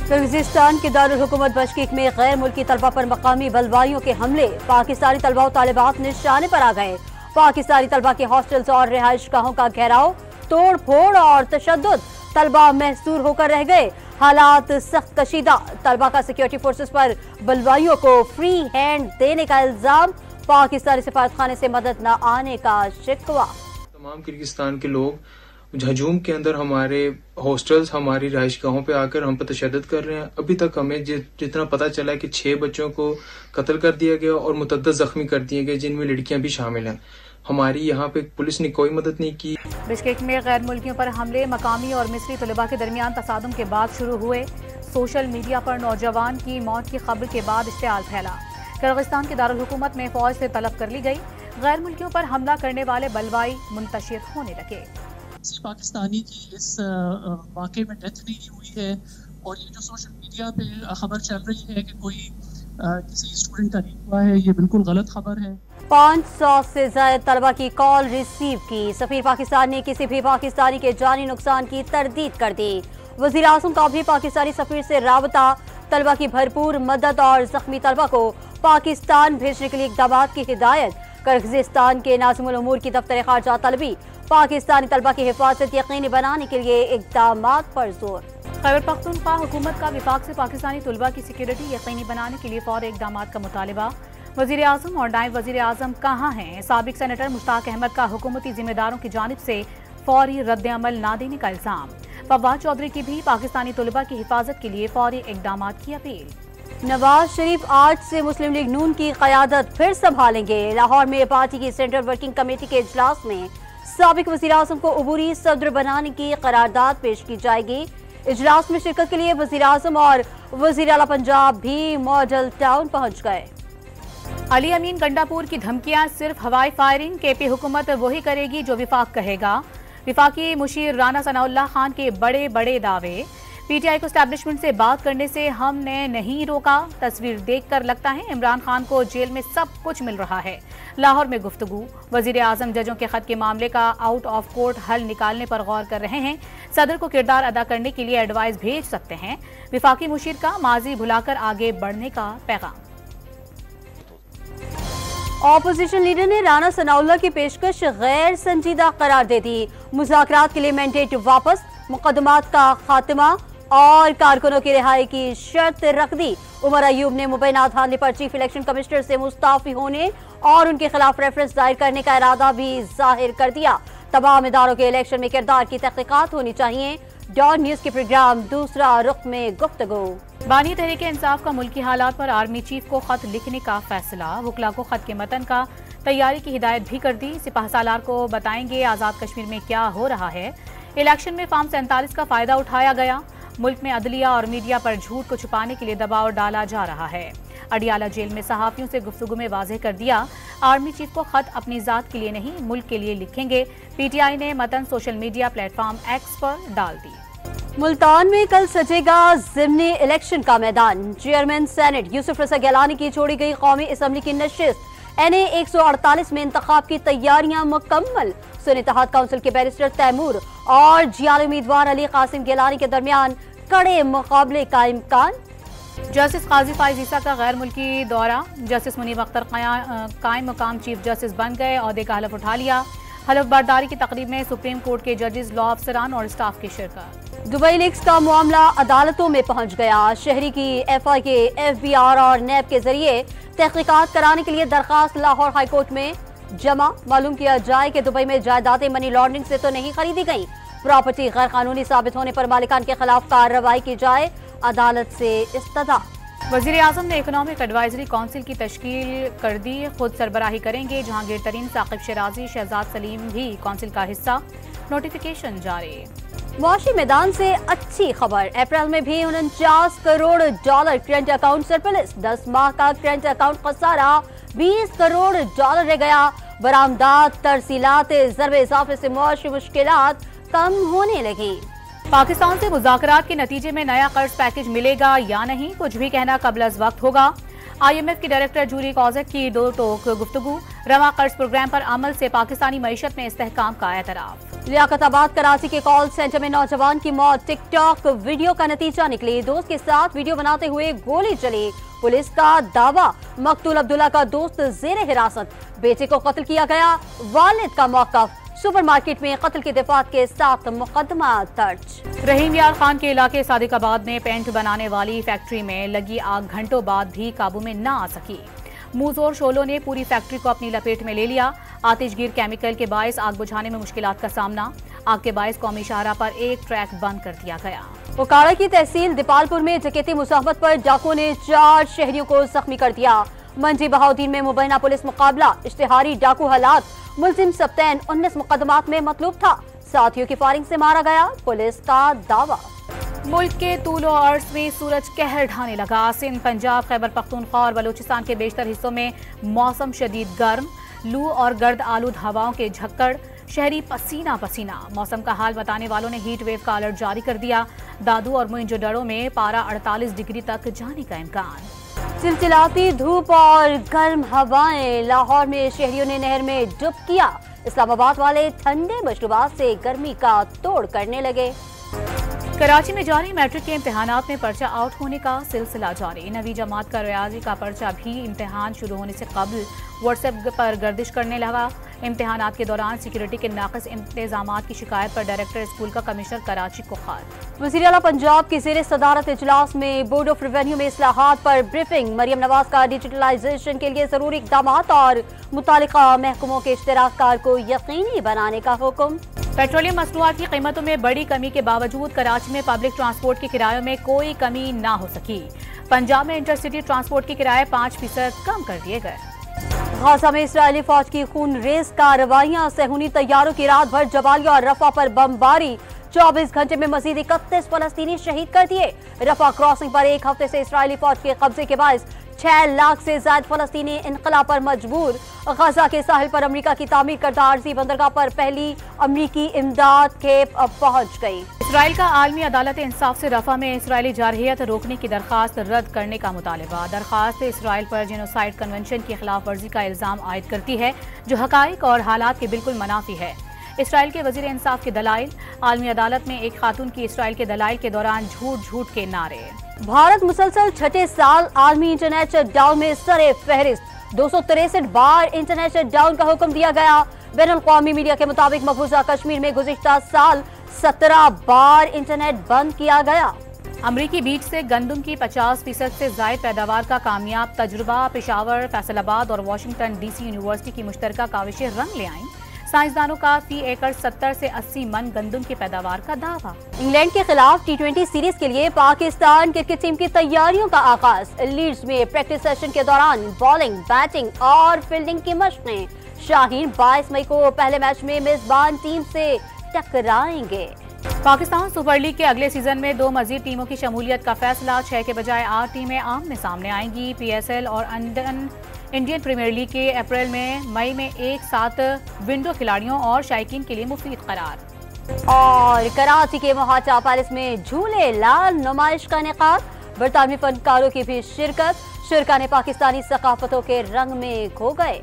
Kyrgyzstan के दारुल हुकूमत बशकीक में गैर मुल्की तलबा पर मकामी बलवाइयों के हमले, पाकिस्तानी तलबा और तालिबात निशाने पर आ गए। पाकिस्तानी तलबा के हॉस्टल्स और रिहाइश गाहों का घेराव, तोड़ फोड़ और तशद्दुद, तलबा महसूर होकर रह गए। हालात सख्त कशीदा, तलबा का सिक्योरिटी फोर्सेस पर बलवाइयों को फ्री हैंड देने का इल्जाम, पाकिस्तानी सफारतखाने से मदद न आने का शिकवा। तमाम किर्गिस्तान के लोग हजूम के अंदर हमारे हॉस्टल्स, हमारी रिहाइश गाहों पे आकर हम पर तशद्दुद कर रहे हैं। अभी तक हमें जितना पता चला है कि 6 बच्चों को कत्ल कर दिया गया और मुतअद्दिद जख्मी कर दिए गए, जिनमें लड़कियां भी शामिल हैं। हमारी यहाँ पे पुलिस ने कोई मदद नहीं की। बिश्केक में गैर मुल्कियों पर हमले मकामी और मिस्री तलबा के दरमियान तसादुम के बाद शुरू हुए। सोशल मीडिया पर नौजवान की मौत की खबर के बाद इश्तिआल फैला। किर्गिस्तान के दारुल हुकूमत में फौज से तलब कर ली गई। गैर मुल्कियों पर हमला करने वाले बलवाई मुंतशिर होने लगे। पाकिस्तानी की इस वाक़े में डेथ नहीं हुई है, और ये जो सोशल मीडिया पे खबर चल रही है कि कोई किसी स्टूडेंट का रेप हुआ है, ये बिल्कुल गलत खबर है। 500 से ज्यादा तलबा की कॉल रिसीव की। सफीर पाकिस्तान ने किसी भी पाकिस्तानी के जानी नुकसान की तरदीद कर दी। वज़ीर आज़म का भी पाकिस्तानी सफीर से राबता, तलबा की भरपूर मदद और जख्मी तलबा को पाकिस्तान भेजने के लिए इक़दाम की हिदायत। किर्गिस्तान के नाज़िमुल उमूर की दफ्तर ख़ारजा तलबी, पाकिस्तानी तलबा की हिफाजत यकीनी बनाने के लिए इक़दाम पर जोर। खैबर पख्तूनख्वा हुकूमत का विफाक से पाकिस्तानी तलबा की सिक्योरिटी यकीनी बनाने के लिए फौरी इक़दाम का मुतालिबा। वज़ीर आज़म और नायब वज़ीर आज़म कहाँ हैं? साबिक सेनेटर मुश्ताक अहमद का हुकूमती जिम्मेदारों की जानिब से फौरी रद्द अमल न देने का इल्ज़ाम। फवाद चौधरी की भी पाकिस्तानी तलबा की हिफाजत के लिए फौरी इक़दाम की अपील। नवाज शरीफ आज से मुस्लिम लीग नून की क़यादत फिर संभालेंगे। लाहौर में पार्टी की सेंट्रल वर्किंग कमेटी के इजलास में साबिक वज़ीर आज़म को अबूरी सदर बनाने की करारदाद पेश की जाएगी। इजलास में शिरकत के लिए वज़ीर आज़म और वज़ीर आला पंजाब भी मॉडल टाउन पहुँच गए। अली अमीन गंडापुर की धमकियां सिर्फ हवाई फायरिंग, केपी हुकूमत वही करेगी जो विफाक कहेगा। विफाकी मुशीर राना सनाउल्लाह खान के बड़े बड़े दावे। पीटीआई को एस्टैब्लिशमेंट से बात करने से हमने नहीं रोका। तस्वीर देखकर लगता है इमरान खान को जेल में सब कुछ मिल रहा है। लाहौर में गुफ्तगू, वजीर आजम जजों के खत के मामले का आउट ऑफ कोर्ट हल निकालने पर गौर कर रहे हैं। सदर को किरदार अदा करने के लिए एडवाइस भेज सकते हैं। विफाकी मुशीर का माजी भुलाकर आगे बढ़ने का पैगाम। ऑपोजिशन लीडर ने राना सनाउल्लाह की पेशकश गैर संजीदा करार दे दी। मुज़ाकरात के लिए मैंडेट वापस, मुकदमात का खात्मा और कारकुनों की रिहाई की शर्त रख दी। उमर अयूब ने मुबैनात हारने पर चीफ इलेक्शन कमिश्नर से मुस्ताफी होने और उनके खिलाफ रेफरेंस दायर करने का इरादा भी जाहिर कर दिया। तमाम इदारों के इलेक्शन में किरदार की तहकीकात होनी चाहिए। डॉन न्यूज के प्रोग्राम दूसरा रुख में गुफ्तगू। बानी तहरीक इंसाफ का मुल्की हालात पर आर्मी चीफ को खत लिखने का फैसला। वकला को खत के मतन का तैयारी की हिदायत भी कर दी। सिपाह सालार को बताएंगे आज़ाद कश्मीर में क्या हो रहा है। इलेक्शन में फार्म 47 का फायदा उठाया गया। मुल्क में अदलिया और मीडिया पर झूठ को छुपाने के लिए दबाव डाला जा रहा है। अडियाला जेल में सहाफियों से गुफ्तगू में वाज़ेह कर दिया, आर्मी चीफ को खत अपनी जात के लिए नहीं मुल्क के लिए लिखेंगे। पीटीआई ने मतन सोशल मीडिया प्लेटफॉर्म एक्स पर डाल दी। मुल्तान में कल सजेगा ज़िमनी इलेक्शन का मैदान। चेयरमैन सेनेट यूसुफ रज़ा गिलानी की छोड़ी गई कौमी असम्बली की नशिस्त। NA 148 में इंतखाब की तैयारियां मुकम्मल। सुन्नी इत्तेहाद काउंसिल के बैरिस्टर तैमूर और जियाली उम्मीदवार अली कासिम गिलानी के दरमियान कड़े मुकाबले का इम्कान। जस्टिस काजी फाइज ईसा का गैर मुल्की दौरा। जस्टिस मुनीब अख्तर कायम मकाम चीफ जस्टिस बन गए, ओहदे का हलफ उठा लिया। हलफ बर्दारी की तकरीब में सुप्रीम कोर्ट के जजेस, लॉ अफसरान और स्टाफ की शिरकत। दुबई लीक्स का मामला अदालतों में पहुंच गया। शहरी की FIA, FBR और NAB के जरिए तहकीकात कराने के लिए दरखास्त लाहौर हाई कोर्ट में जमा। मालूम किया जाए कि दुबई में जायदादें मनी लॉन्ड्रिंग से तो नहीं खरीदी गई। प्रॉपर्टी गैर कानूनी साबित होने पर मालिकान के खिलाफ कार्रवाई की जाए, अदालत से इस्तदा। वज़ीर आज़म ने इकोनॉमिक एडवाइजरी काउंसिल की तश्कील कर दी। खुद सरबराही करेंगे जहांगीर तरीन, साकिब शिराजी, शहजाद सलीम भी काउंसिल का हिस्सा। नोटिफिकेशन जारी। मुआशी मैदान से अच्छी खबर। अप्रैल में भी 49 crore dollar current account surplus. 10 माह का करंट अकाउंट खसारा 20 करोड़ डॉलर रह गया। बरामदात, तरसीलात, ज़रबे इजाफे से मुआशी मुश्किलात कम होने लगी। पाकिस्तान से मुज़ाकरात के नतीजे में नया कर्ज पैकेज मिलेगा या नहीं, कुछ भी कहना कबल अज़ वक्त होगा। IMF की डायरेक्टर जूली कॉज़ेक की दो टोक गुफ्तगू। रवा कर्ज प्रोग्राम पर अमल से पाकिस्तानी मईशत में इस्तेहकाम का एतराफ़। लियाकत आबाद कराची के कॉल सेंटर में नौजवान की मौत टिकटॉक वीडियो का नतीजा निकली। दोस्त के साथ वीडियो बनाते हुए गोली चली। पुलिस का दावा, मकतूल अब्दुल्ला का दोस्त जेर हिरासत, बेटे को कत्ल किया गया, वालिद का मौकफ। सुपरमार्केट में कत्ल के दफात के साथ मुकदमा दर्ज। रहीम यार खान के इलाके सादिकाबाद में पेंट बनाने वाली फैक्ट्री में लगी आग घंटों बाद भी काबू में न आ सकी। मुंहजोर शोलों ने पूरी फैक्ट्री को अपनी लपेट में ले लिया। आतिशगीर केमिकल के बायस आग बुझाने में मुश्किलात का सामना। आग के बायस कौमी शाहरा पर एक ट्रैक बंद कर दिया गया। उकाड़ा की तहसील दीपालपुर में डकैती मुसाहबत पर डाकुओं ने 4 शहरियों को जख्मी कर दिया। मंजी बहाउद्दीन में मुबैना पुलिस मुकाबला, इश्तिहारी डाकू हालात, मुलजिम सप्तैन 19 मुकदमात में मतलूब था, साथियों की फायरिंग से मारा गया, पुलिस का दावा। मुल्क के तूलो अर्ज में सूरज कहर ढाने लगा। सिंध, पंजाब, खैबर पख्तूनख्वा और बलूचिस्तान के बेशतर हिस्सों में मौसम शदीद गर्म, लू और गर्द आलूद हवाओं के झक्कड़, शहरी पसीना पसीना। मौसम का हाल बताने वालों ने हीट वेव का अलर्ट जारी कर दिया। दादू और मोइंजोदड़ो में पारा 48 डिग्री तक जाने का इम्कान। चिलचिलाती धूप और गर्म हवाएं, लाहौर में शहरियों ने नहर में डुब किया। इस्लामाबाद वाले ठंडे मशरूबात से गर्मी का तोड़ करने लगे। कराची में जारी मैट्रिक के इम्तिहानात में पर्चा आउट होने का सिलसिला जारी। नवी जमात का रियाजी का पर्चा भी इम्तिहान शुरू होने से कबल व्हाट्सएप पर गर्दिश करने लगा। इम्तिहानात के दौरान सिक्योरिटी के नाक़िस इंतजामात की शिकायत पर डायरेक्टर स्कूल का कमिश्नर कराची को खत। वज़ीर आला पंजाब की ज़ेर सदारत इजलास में बोर्ड ऑफ रेवेन्यू में इस्लाहात पर ब्रीफिंग। मरियम नवाज का डिजिटलाइजेशन के लिए जरूरी इक़दामात और मुतालिका महकमों के इश्तिराककार को यकीनी बनाने का हुक्म। पेट्रोलियम मसनूआत की कीमतों में बड़ी कमी के बावजूद कराची में पब्लिक ट्रांसपोर्ट के किरायों में कोई कमी न हो सकी। पंजाब में इंटरसिटी ट्रांसपोर्ट के किराए 5% कम कर दिए गए। गाजा में इस्राएली फौज की खून रेज कार्रवाइयां, सेहूनी तैयारों की रात भर जबालिया और रफा पर बमबारी। 24 घंटे में मजीद 31 फलस्तीनी शहीद कर दिए। रफा क्रॉसिंग पर एक हफ्ते से इस्राएली फौज के कब्जे के बायस 6 लाख से ज्यादा फलस्तीनी इनकलाब पर मजबूर। गाजा के साहिल पर अमरीका की तामीर करदा आरजी बंदरगाह पर पहली अमरीकी इमदाद खेप पहुंच गई। इसराइल का आलमी अदालत इंसाफ से रफा में इसराइली जारहियत रोकने की दरखास्त रद्द करने का मुतालबा। दरखास्त इसराइल पर जेनोसाइड कन्वेंशन की खिलाफ वर्जी का इल्जाम आयद करती है, जो हकाइक और हालात के बिल्कुल मनाफी है। इसराइल के वजीर इंसाफ के दलाइल। आलमी अदालत में एक खातून की इसराइल के दलाइल के दौरान झूठ झूठ के नारे। भारत मुसलसल छठे साल आलमी इंटरनेट शटडाउन में सरे फहरिस्त। 263 बार इंटरनेट शटडाउन का हुक्म दिया गया। बैनुल-अक़वामी मीडिया के मुताबिक मकबूजा कश्मीर में गुज़िश्ता साल 17 बार इंटरनेट बंद किया गया। अमरीकी बीज से गंदम की 50% से ज़ायद पैदावार का कामयाब तजुर्बा। पेशावर, फैसलाबाद और वाशिंगटन DC यूनिवर्सिटी की मुश्तरका काविशें रंग ले आईं। साइंसदानों का फी एकड़ 70 से 80 मन गंदम की पैदावार का दावा। इंग्लैंड के खिलाफ T20 सीरीज के लिए पाकिस्तान क्रिकेट टीम की तैयारियों का आगाज। लीड्स में प्रैक्टिस सेशन के दौरान बॉलिंग, बैटिंग और फील्डिंग की मशकें। शाहीन 22 मई को पहले मैच में मेजबान टीम से टकराएंगे। पाकिस्तान सुपर लीग के अगले सीजन में 2 मजीद टीमों की शमूलियत का फैसला। 6 के बजाय 8 टीमें आमने सामने आएंगी। PSL और इंडियन प्रीमियर लीग के अप्रैल में मई में एक साथ विंडो खिलाड़ियों और शायकीन के लिए मुफीद करार। और कराची के मोहाटा पैलेस में झूले लाल नुमाइश का इनेकाद। बरतानवी फनकारों की भी शिरकत। शुरा ने पाकिस्तानी सकाफतों के रंग में खो गए।